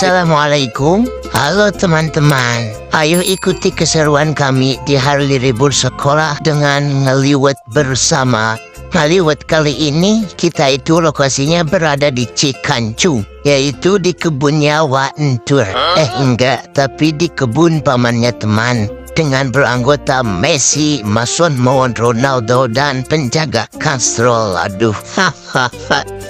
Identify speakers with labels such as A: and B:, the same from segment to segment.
A: Assalamualaikum. Halo teman-teman. Ayo ikuti keseruan kami di hari libur sekolah dengan ngeliwat bersama. Ngeliwat kali ini kita itu lokasinya berada di Cikancu, yaitu di kebunnya Wak Entur. Enggak, tapi di kebun pamannya teman. Dengan beranggota Messi, Mason Mount, Ronaldo, dan penjaga Castro. Aduh,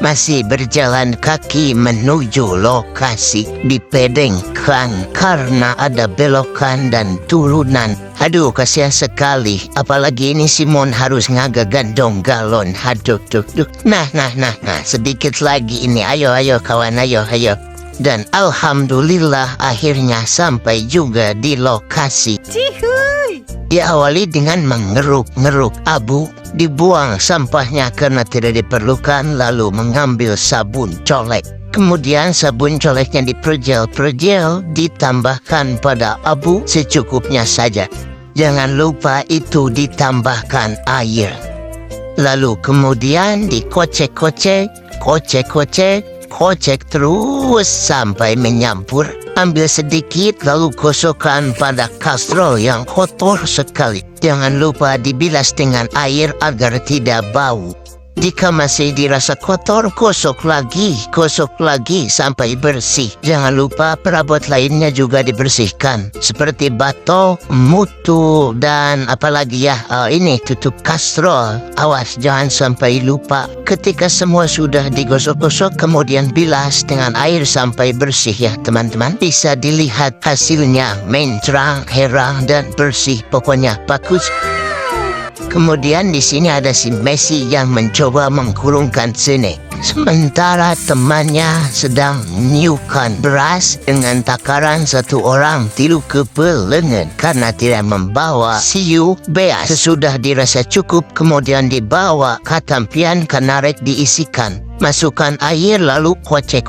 A: masih berjalan kaki menuju lokasi dipedengkan karena ada belokan dan turunan. Aduh, kasihan sekali. Apalagi ini Simon harus ngagagandong galon. Aduh, Nah, sedikit lagi ini. Ayo kawan, ayo. Dan alhamdulillah akhirnya sampai juga di lokasi.
B: Cihuy.
A: Diawali dengan mengeruk abu, dibuang sampahnya karena tidak diperlukan, lalu mengambil sabun colek. Kemudian sabun coleknya diperjel, ditambahkan pada abu secukupnya saja. Jangan lupa itu ditambahkan air. Lalu kemudian dikocek-kocek terus sampai menyampur. Ambil sedikit lalu gosokkan pada kastrol yang kotor sekali. Jangan lupa dibilas dengan air agar tidak bau. Jika masih dirasa kotor, gosok lagi sampai bersih. Jangan lupa perabot lainnya juga dibersihkan, seperti batok, mutu, dan apalagi ya, ini tutup kastrol. Awas jangan sampai lupa. Ketika semua sudah digosok-gosok, kemudian bilas dengan air sampai bersih ya teman-teman. Bisa dilihat hasilnya mencerang, herang, dan bersih. Pokoknya bagus. Kemudian di sini ada si Messi yang mencoba mengkurungkan sini. Sementara temannya sedang meniupkan beras dengan takaran satu orang tilu kepel lengan karena tidak membawa siu beas. Sesudah dirasa cukup, kemudian dibawa ke tampian kanarek diisikan. Masukkan air lalu kocek,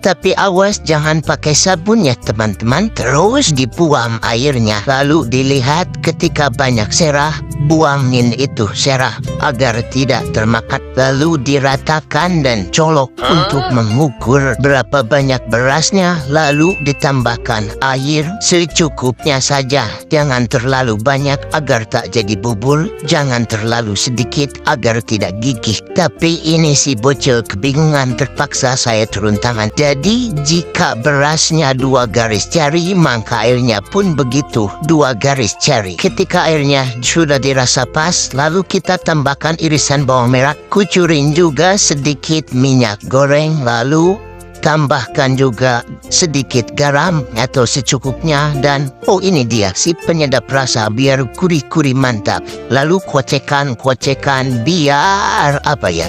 A: tapi awas jangan pakai sabun ya teman-teman. Terus dibuang airnya. Lalu dilihat ketika banyak serah, buangin itu serah agar tidak termakan. Lalu diratakan dan colok untuk mengukur berapa banyak berasnya. Lalu ditambahkan air secukupnya saja. Jangan terlalu banyak agar tak jadi bubur. Jangan terlalu sedikit agar tidak gigih. Tapi ini si bocil kebingungan, terpaksa saya turun tangan. Jadi jika berasnya 2 garis jari, maka airnya pun begitu 2 garis jari. Ketika airnya sudah dirasa pas, lalu kita tambahkan irisan bawang merah, kucurin juga sedikit minyak goreng, lalu tambahkan juga sedikit garam atau secukupnya, dan ini dia si penyedap rasa biar gurih-gurih mantap. Lalu kocekkan biar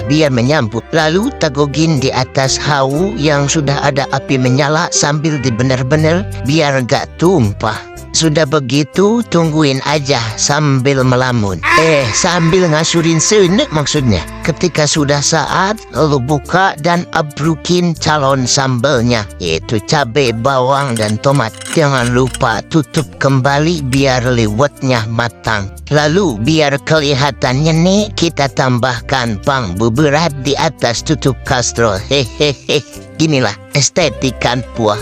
A: biar menyambut. Lalu tagogin di atas hawu yang sudah ada api menyala sambil dibener-bener biar gak tumpah. Sudah begitu, tungguin aja sambil melamun. Sambil ngasurin senek maksudnya. Ketika sudah saat, lalu buka dan abrukin calon sambalnya, yaitu cabai, bawang, dan tomat. Jangan lupa tutup kembali biar liwetnya matang. Lalu biar kelihatannya nih, kita tambahkan bambu berat di atas tutup kastrol. Ginilah estetikan buah.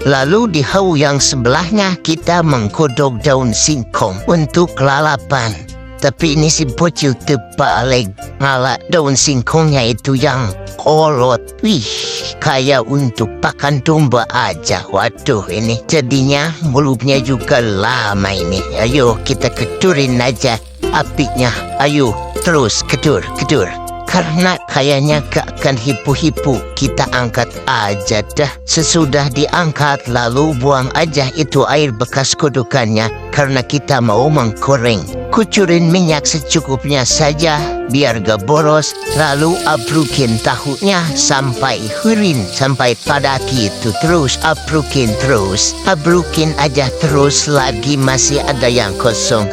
A: Lalu di hawu yang sebelahnya kita menggodok daun singkong untuk lalapan. Tapi ini si bocil terbalik, malah daun singkongnya itu yang kolot. Kayak untuk pakan domba aja. Waduh, ini jadinya mulutnya juga lama ini. Ayo kita kedurin aja apinya. Ayo terus kedur. Karena kayaknya gak akan hipu-hipu, kita angkat aja dah. Sesudah diangkat, lalu buang aja itu air bekas kodokannya karena kita mau menggoreng. Kucurin minyak secukupnya saja biar gak boros. Lalu abrukin tahunya sampai hurin, sampai padat gitu. Terus abrukin aja terus lagi, masih ada yang kosong.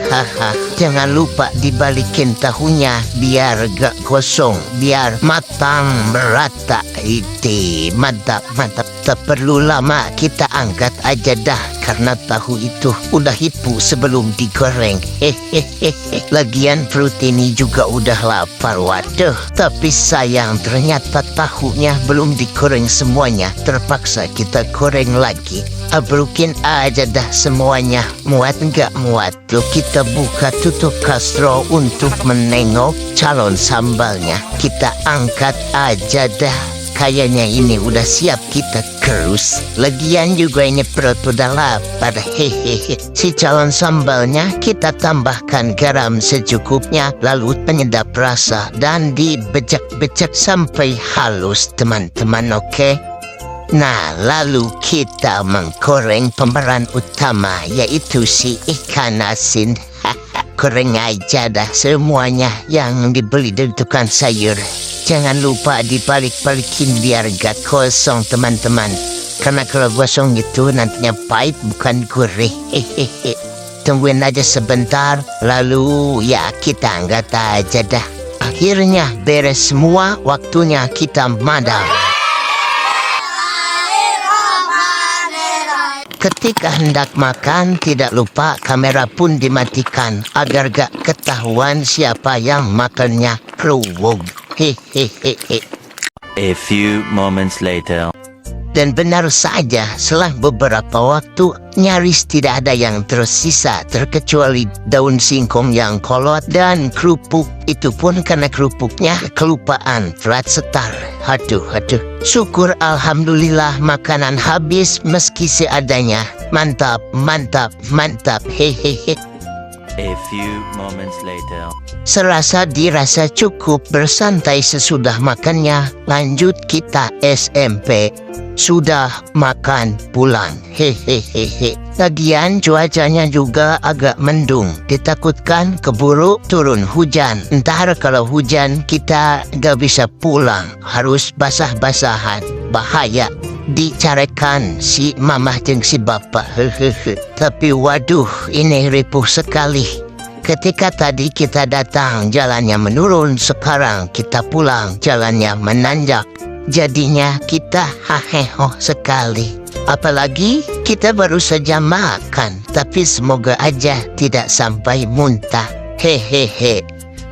A: Jangan lupa dibalikin tahunya biar gak kosong, biar matang merata. Mantap. Tak perlu lama, kita angkat aja dah. Karena tahu itu udah hipu sebelum digoreng. Hehehe. Lagian perut ini juga udah lapar, waduh. Tapi sayang, ternyata tahunya belum digoreng semuanya. Terpaksa kita goreng lagi. Abrukin aja dah semuanya. Muat nggak muat? Yuk kita buka tutup kastrol untuk menengok calon sambalnya. Kita angkat aja dah. Kayaknya ini udah siap kita kerus. Lagian juga ini perut udah lapar. Hehehe. Si calon sambalnya kita tambahkan garam secukupnya, lalu penyedap rasa dan dibejak-bejak sampai halus, teman-teman, oke? Nah, lalu kita menggoreng pemeran utama, yaitu si ikan asin. Goreng aja dah semuanya yang dibeli dari tukang sayur. Jangan lupa dibalik-balikin biar gak kosong, teman-teman. Karena kalau gosong itu nantinya pahit bukan gurih. Hehehe. Tungguin aja sebentar, lalu ya kita angkat aja dah. Akhirnya beres semua, waktunya kita madang. Ketika hendak makan, tidak lupa kamera pun dimatikan agar gak ketahuan siapa yang makannya keruwug. Hehehe.
B: A few moments later.
A: Dan benar saja, selang beberapa waktu, nyaris tidak ada yang tersisa terkecuali daun singkong yang kolot dan kerupuk. Itu pun karena kerupuknya kelupaan flat setar. Aduh. Syukur alhamdulillah makanan habis meski seadanya. Mantap. Hehehe.
B: A few moments later.
A: Serasa dirasa cukup, bersantai sesudah makannya. Lanjut kita SMP. Sudah makan pulang. Hehehe. Lagian cuacanya juga agak mendung. Ditakutkan keburu turun hujan. Entar kalau hujan kita gak bisa pulang. Harus basah-basahan. Bahaya. Dicarikan si mamah jeung si bapak. Hehehe. Tapi waduh, ini ripuh sekali. Ketika tadi kita datang jalannya menurun, sekarang kita pulang jalannya menanjak. Jadinya kita haheho sekali. Apalagi kita baru saja makan, tapi semoga aja tidak sampai muntah. Hehehe.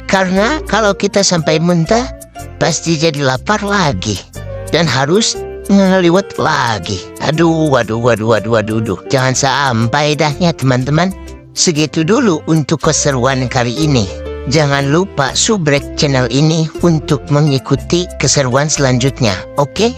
A: Karena kalau kita sampai muntah, pasti jadi lapar lagi. Dan harus ngeliwat lagi. Aduh. Jangan sampai dahnya, teman-teman. Segitu dulu untuk keseruan kali ini. Jangan lupa subrek channel ini untuk mengikuti keseruan selanjutnya. Oke?